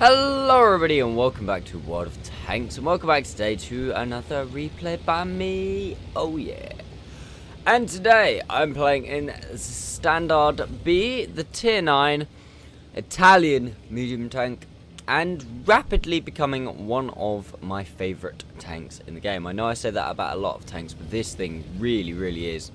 Hello everybody and welcome back to World of Tanks, and welcome back today to another replay by me. Oh yeah. And today I'm playing in Standard B, the tier 9 Italian medium tank, and rapidly becoming one of my favourite tanks in the game. I know I say that about a lot of tanks, but this thing really is.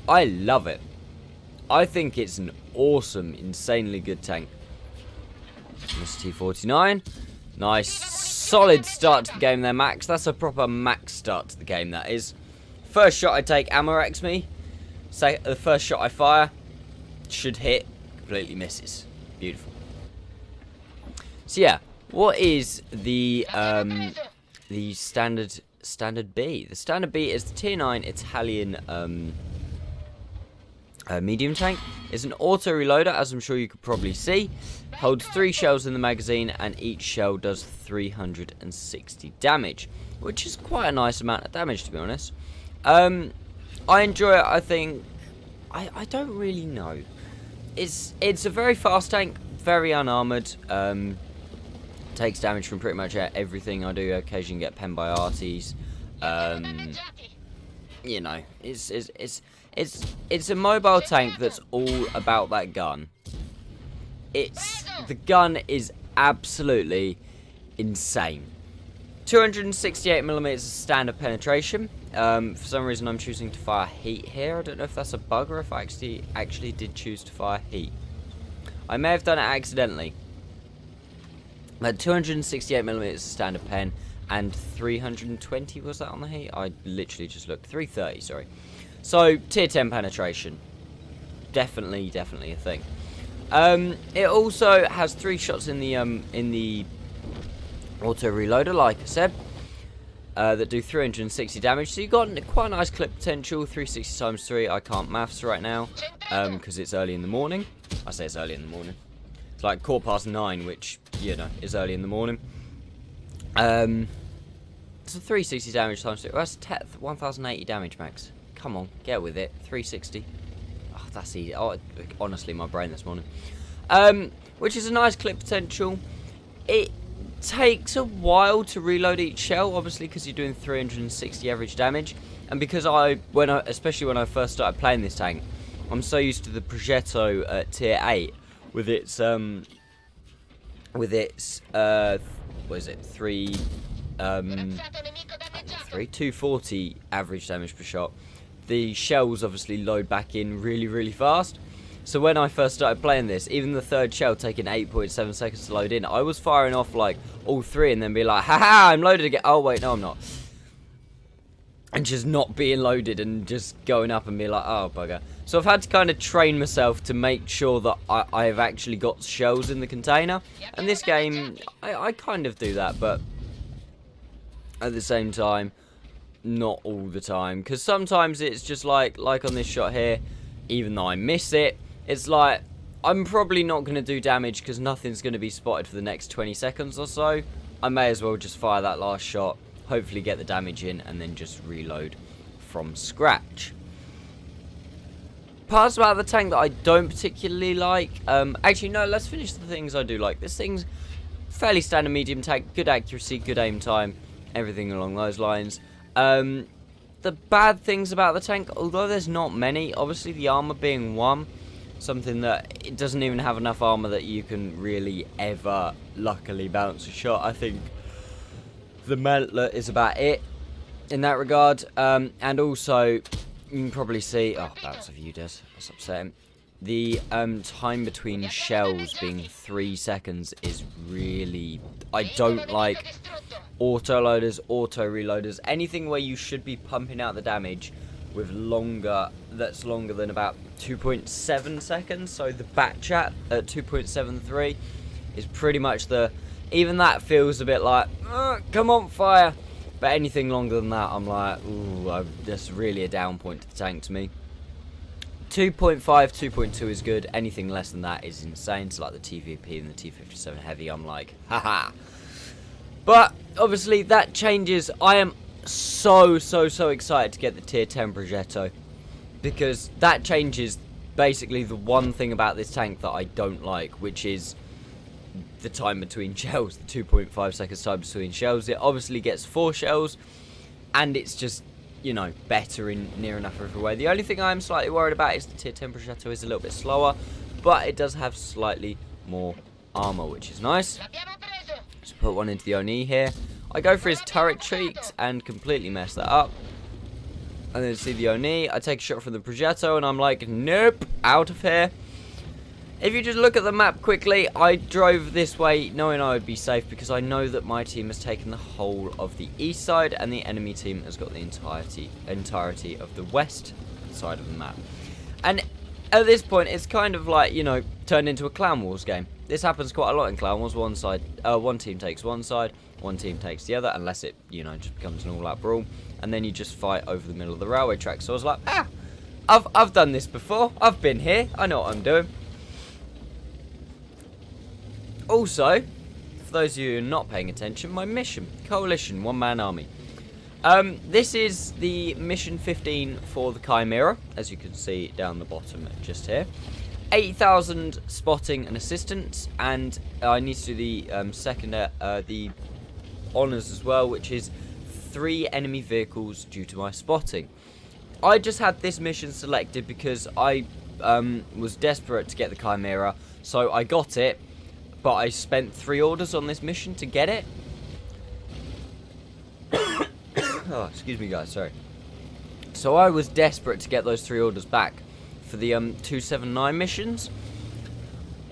I love it. I think it's an awesome, insanely good tank. Mr. T49. Nice, solid start to the game there, Max. That's a proper Max start to the game, that is. First shot I take, ammo wrecks me. The first shot I fire should hit, completely misses. Beautiful. So yeah, what is the standard B? The standard B is the tier 9 Italian medium tank. It's an auto reloader, as I'm sure you could probably see. Holds 3 shells in the magazine, and each shell does 360 damage, which is quite a nice amount of damage, to be honest. I enjoy it. I think I don't really know. It's a very fast tank, very unarmored. Takes damage from pretty much everything I do. Occasionally get penned by arties. You know, it's a mobile tank that's all about that gun. The gun is absolutely insane. 268mm is standard penetration. For some reason I'm choosing to fire heat here. I don't know if that's a bug or if I actually did choose to fire heat. I may have done it accidentally. But 268mm is standard pen, and 320 was that on the heat? I literally just looked. 330, sorry. So tier 10 penetration. Definitely a thing. It also has 3 shots in the auto reloader, like I said, that do 360 damage. So you got quite a nice clip potential. 360 times 3. I can't maths right now because it's early in the morning. I say it's early in the morning. It's like 9:15, which, you know, is early in the morning. So 360 damage times 2. That's 1080 damage, Max. Come on, get with it. 360. Oh, that's easy. Oh, honestly, my brain this morning. Which is a nice clip potential. It takes a while to reload each shell, obviously, because you're doing 360 average damage. And because especially when I first started playing this tank, I'm so used to the Progetto at tier 8 with its what is it? 240 average damage per shot. The shells obviously load back in really fast. So when I first started playing this, even the third shell taking 8.7 seconds to load in, I was firing off like all 3 and then be like, haha, I'm loaded again. Oh wait, no I'm not. And just not being loaded and just going up and be like, oh bugger. So I've had to kind of train myself to make sure that I have actually got shells in the container. And this game, I kind of do that, but at the same time, not all the time. Because sometimes it's just like on this shot here, even though I miss it, it's like, I'm probably not going to do damage because nothing's going to be spotted for the next 20 seconds or so. I may as well just fire that last shot, hopefully get the damage in, and then just reload from scratch. Parts about the tank that I don't particularly like. Actually, no, let's finish the things I do like. This thing's fairly standard medium tank, good accuracy, good aim time, everything along those lines. The bad things about the tank, although there's not many, obviously the armor being one, something that it doesn't even have enough armor that you can really ever luckily bounce a shot. I think the Meltler is about it in that regard. And also, you can probably see, oh, bounce of you, Des, that's upsetting. The time between shells being 3 seconds is really, I don't like auto loaders, auto reloaders, anything where you should be pumping out the damage with that's longer than about 2.7 seconds. So the batch at 2.73 is pretty much even that feels a bit like, come on, fire. But anything longer than that, I'm like, ooh, that's really a down point to the tank to me. 2.5, 2.2 is good. Anything less than that is insane. So like the TVP and the T57 Heavy, I'm like, haha. But obviously that changes. I am so excited to get the tier 10 Progetto, because that changes basically the one thing about this tank that I don't like, which is the time between shells, the 2.5 seconds time between shells. It obviously gets 4 shells, and it's just, you know, better in near enough everywhere. The only thing I'm slightly worried about is the tier 10 Progetto is a little bit slower, but it does have slightly more armor, which is nice. Just put one into the Oni here. I go for his turret cheeks and completely mess that up. And then see the Oni, I take a shot from the Progetto, and I'm like, nope, out of here. If you just look at the map quickly, I drove this way knowing I would be safe because I know that my team has taken the whole of the east side and the enemy team has got the entirety of the west side of the map. And at this point, it's kind of like, you know, turned into a Clan Wars game. This happens quite a lot in Clan Wars. One team takes one side, one team takes the other, unless it, you know, just becomes an all-out brawl. And then you just fight over the middle of the railway track. So I was like, I've done this before. I've been here. I know what I'm doing. Also, for those of you who are not paying attention, my mission, Coalition, one-man army. This is the mission 15 for the Chimera, as you can see down the bottom just here. 8,000 spotting and assistance, and I need to do the the honours as well, which is 3 enemy vehicles due to my spotting. I just had this mission selected because I was desperate to get the Chimera, so I got it. But I spent 3 orders on this mission to get it. Oh, excuse me, guys, sorry. So I was desperate to get those 3 orders back for the 279 missions.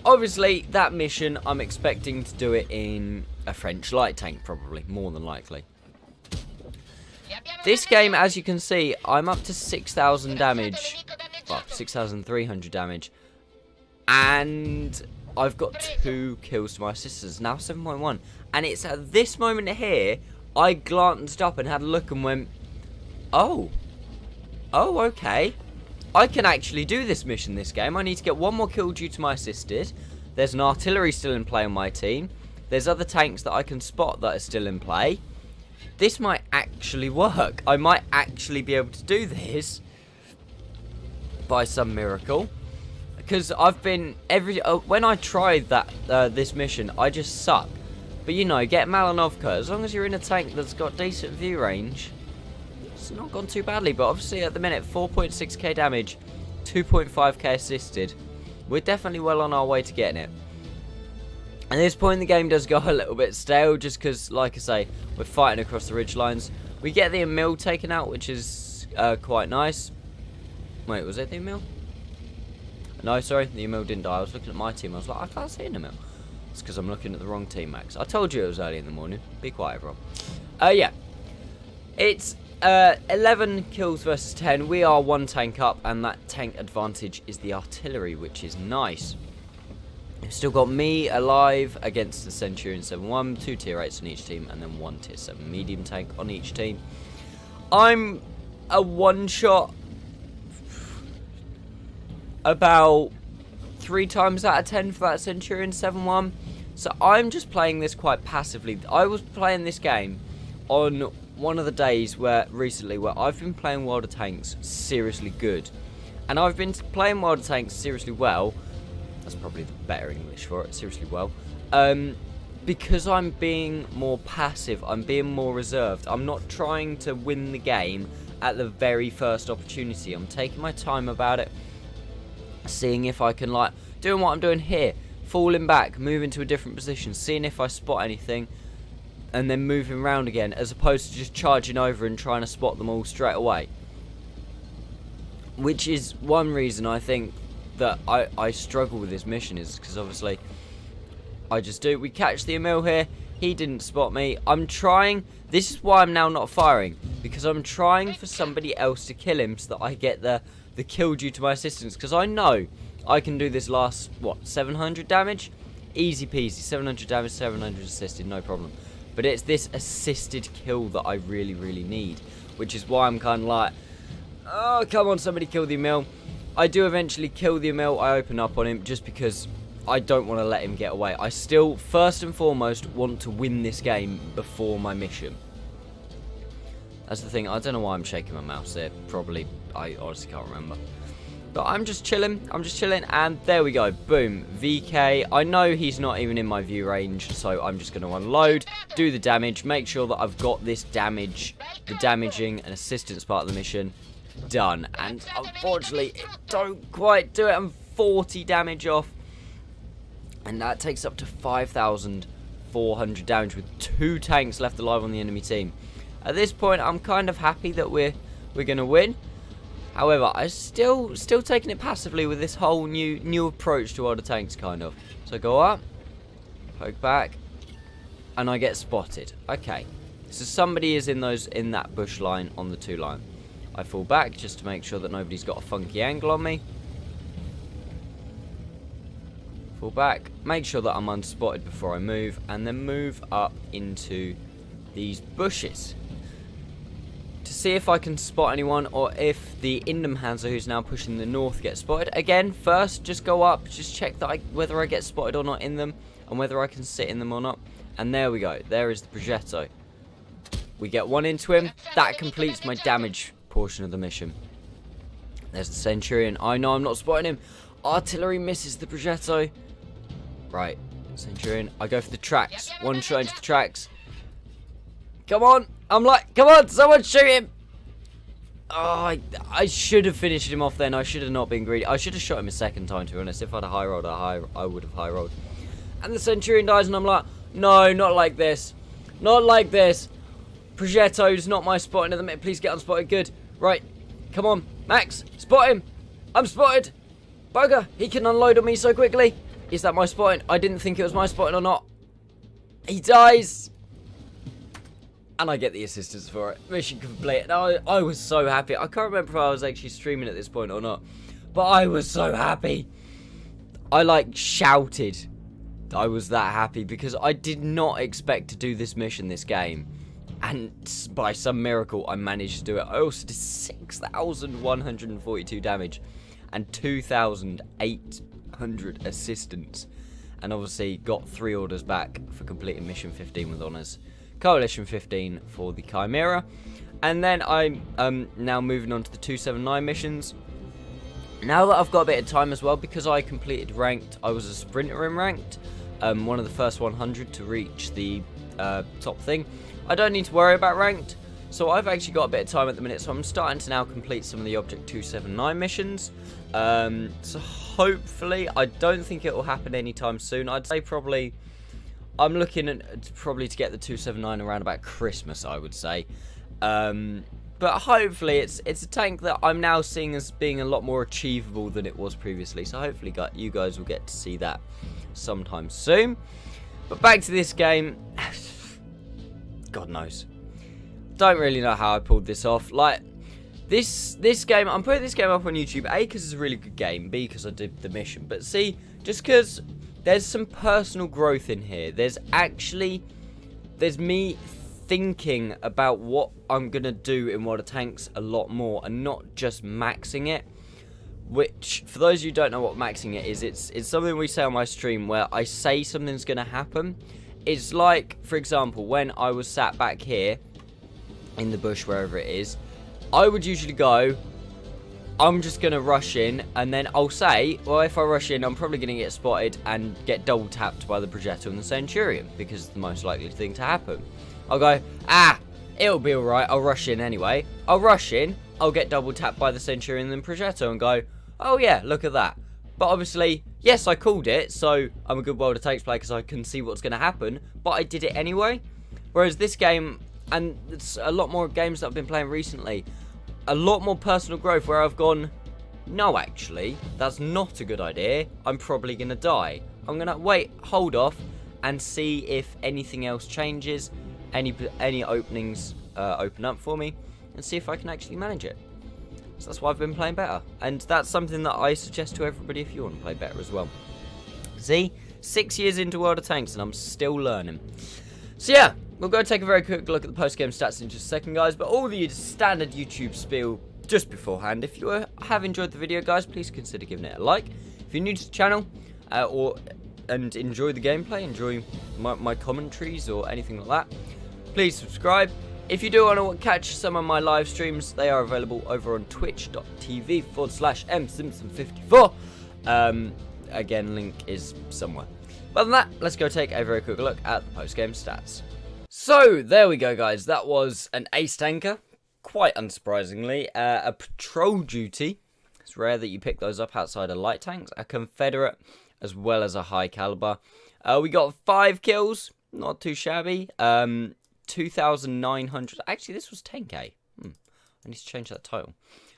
Obviously, that mission, I'm expecting to do it in a French light tank, probably, more than likely. This game, as you can see, I'm up to 6,000 damage. Well, 6,300 damage. And I've got 2 kills to my sisters, now 7.1. And it's at this moment here, I glanced up and had a look and went, oh, okay. I can actually do this mission this game. I need to get 1 more kill due to my assisted. There's an artillery still in play on my team. There's other tanks that I can spot that are still in play. This might actually work. I might actually be able to do this by some miracle. Because I've been when I tried that this mission, I just suck. But you know, get Malinovka. As long as you're in a tank that's got decent view range, it's not gone too badly. But obviously, at the minute, 4.6k damage, 2.5k assisted. We're definitely well on our way to getting it. At this point, the game does go a little bit stale, just because, like I say, we're fighting across the ridge lines. We get the Emil taken out, which is quite nice. Wait, was it the Emil? No, sorry, the Emil didn't die. I was looking at my team. I was like, I can't see an Emil. It's because I'm looking at the wrong team, Max. I told you it was early in the morning. Be quiet, everyone. Yeah. It's 11 kills versus 10. We are 1 tank up, and that tank advantage is the artillery, which is nice. We've still got me alive against the Centurion 7-1, 2 tier 8s on each team, and then 1 tier 7 medium tank on each team. I'm a one-shot about 3 times out of 10 for that Centurion 7-1. So I'm just playing this quite passively. I was playing this game on one of the days recently where I've been playing World of Tanks seriously good. And I've been playing World of Tanks seriously well. That's probably the better English for it, seriously well. Because I'm being more passive, I'm being more reserved. I'm not trying to win the game at the very first opportunity. I'm taking my time about it. Seeing if I can, like, doing what I'm doing here, falling back, moving to a different position, seeing if I spot anything, and then moving around again, as opposed to just charging over and trying to spot them all straight away. Which is one reason I think that I struggle with this mission, is because obviously I just do. We catch the Emil here, he didn't spot me. I'm trying, this is why I'm now not firing, because I'm trying for somebody else to kill him so that I get the kill due to my assistance, because I know I can do this last, 700 damage? Easy peasy, 700 damage, 700 assisted, no problem. But it's this assisted kill that I really, really need, which is why I'm kind of like, oh, come on, somebody kill the Emil. I do eventually kill the Emil, I open up on him, just because I don't want to let him get away. I still, first and foremost, want to win this game before my mission. That's the thing. I don't know why I'm shaking my mouse there. Probably, I honestly can't remember. But I'm just chilling, and there we go, boom, VK. I know he's not even in my view range, so I'm just going to unload, do the damage, make sure that I've got this damage, the damaging and assistance part of the mission done. And unfortunately, it don't quite do it. I'm 40 damage off, and that takes up to 5,400 damage with 2 tanks left alive on the enemy team. At this point, I'm kind of happy that we're going to win. However, I'm still taking it passively with this whole new approach to World of Tanks, kind of. So I go up, poke back, and I get spotted. Okay, so somebody is in that bush line on the 2 line. I fall back just to make sure that nobody's got a funky angle on me. Fall back, make sure that I'm unspotted before I move, and then move up into these bushes to see if I can spot anyone, or if the Indom Hansa, who's now pushing the north, gets spotted. Again, first, just go up, just check that whether I get spotted or not in them, and whether I can sit in them or not. And there we go. There is the Progetto. We get 1 into him. That completes my damage portion of the mission. There's the Centurion. I know I'm not spotting him. Artillery misses the Progetto. Right, Centurion. I go for the tracks. 1 shot into the tracks. Come on. I'm like, come on, someone shoot him. Oh, I should have finished him off then. I should have not been greedy. I should have shot him a second time, to be honest. If I'd have high rolled, I would have high rolled. And the Centurion dies, and I'm like, no, not like this. Not like this. Progetto's not my spotting at the minute. Please get unspotted. Good. Right. Come on. Max, spot him. I'm spotted. Bugger. He can unload on me so quickly. Is that my spotting? I didn't think it was my spotting or not. He dies. And I get the assistance for it. Mission complete. I was so happy. I can't remember if I was actually streaming at this point or not. But I was so happy. I like shouted. I was that happy because I did not expect to do this mission this game. And by some miracle, I managed to do it. I also did 6,142 damage and 2,800 assistance. And obviously got 3 orders back for completing mission 15 with honours. Coalition 15 for the Chimera. And then I'm now moving on to the 279 missions. Now that I've got a bit of time as well, because I completed ranked, I was a sprinter in ranked. One of the first 100 to reach the top thing. I don't need to worry about ranked. So I've actually got a bit of time at the minute. So I'm starting to now complete some of the Object 279 missions. So hopefully, I don't think it will happen anytime soon. I'd say probably... I'm looking at probably to get the 279 around about Christmas, I would say. But hopefully it's a tank that I'm now seeing as being a lot more achievable than it was previously. So hopefully you guys will get to see that sometime soon. But back to this game. God knows. Don't really know how I pulled this off. Like, this game, I'm putting this game up on YouTube, A, because it's a really good game, B, because I did the mission. But C, just because... there's some personal growth in here. There's me thinking about what I'm going to do in World of Tanks a lot more and not just maxing it. Which, for those of you who don't know what maxing it is, it's something we say on my stream where I say something's going to happen. It's like, for example, when I was sat back here in the bush, wherever it is, I would usually go... I'm just going to rush in, and then I'll say, well, if I rush in, I'm probably going to get spotted and get double tapped by the Progetto and the Centurion, because it's the most likely thing to happen. I'll go, it'll be alright, I'll rush in anyway. I'll rush in, I'll get double tapped by the Centurion and the Progetto and go, oh yeah, look at that. But obviously, yes, I called it, so I'm a good World of Tanks player because I can see what's going to happen, but I did it anyway. Whereas this game, and it's a lot more games that I've been playing recently, a lot more personal growth where I've gone, no, actually, that's not a good idea. I'm probably going to die. I'm going to wait, hold off, and see if anything else changes, any openings open up for me, and see if I can actually manage it. So that's why I've been playing better. And that's something that I suggest to everybody if you want to play better as well. See? 6 years into World of Tanks, and I'm still learning. So yeah, we'll go take a very quick look at the post-game stats in just a second, guys. But all the standard YouTube spiel just beforehand. If you have enjoyed the video, guys, please consider giving it a like. If you're new to the channel and enjoy the gameplay, enjoy my commentaries or anything like that, please subscribe. If you do want to catch some of my live streams, they are available over on twitch.tv/msimpson54. Again, link is somewhere. Other than that, let's go take a very quick look at the post-game stats. So, there we go, guys. That was an ace tanker, quite unsurprisingly. A patrol duty. It's rare that you pick those up outside of light tanks. A Confederate, as well as a high caliber. We got 5 kills. Not too shabby. 2,900. Actually, this was 10k. I need to change that title.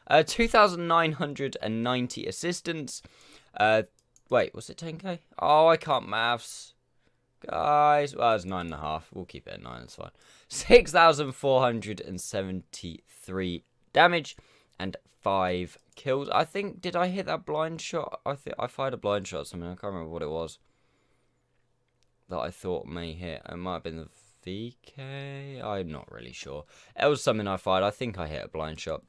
2,990 assistance. Wait, was it 10k? Oh, I can't maths. Guys, well, it's 9.5. We'll keep it at 9, it's fine. 6,473 damage and 5 kills. I think, did I hit that blind shot? I think I fired a blind shot or something. I can't remember what it was that I thought may hit. It might have been the VK. I'm not really sure. It was something I fired. I think I hit a blind shot.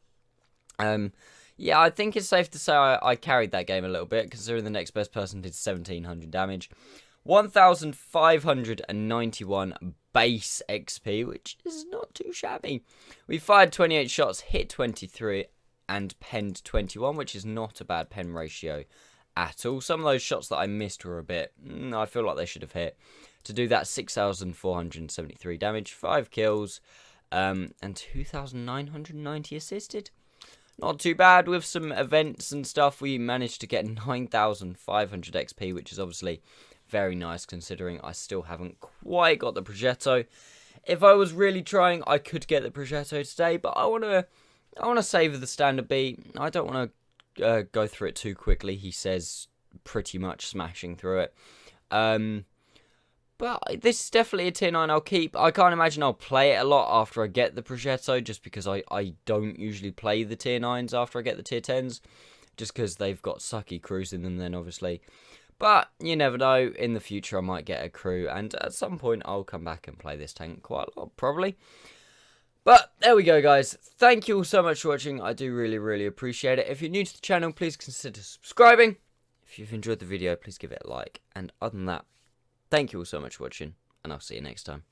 Yeah, I think it's safe to say I carried that game a little bit, considering the next best person did 1,700 damage. 1,591 base XP, which is not too shabby. We fired 28 shots, hit 23, and penned 21, which is not a bad pen ratio at all. Some of those shots that I missed were a bit, I feel like they should have hit. To do that, 6,473 damage, 5 kills, and 2,990 assisted. Not too bad. With some events and stuff, we managed to get 9,500 XP, which is obviously very nice, considering I still haven't quite got the Progetto. If I was really trying, I could get the Progetto today, but I want to savour the standard beat. I don't want to go through it too quickly. He says pretty much smashing through it. But this is definitely a tier 9 I'll keep. I can't imagine I'll play it a lot after I get the Progetto, just because I don't usually play the tier 9s after I get the tier 10s, just because they've got sucky crews in them then, obviously. But you never know, in the future I might get a crew, and at some point I'll come back and play this tank quite a lot, probably. But there we go, guys. Thank you all so much for watching. I do really, really appreciate it. If you're new to the channel, please consider subscribing. If you've enjoyed the video, please give it a like. And other than that, thank you all so much for watching, and I'll see you next time.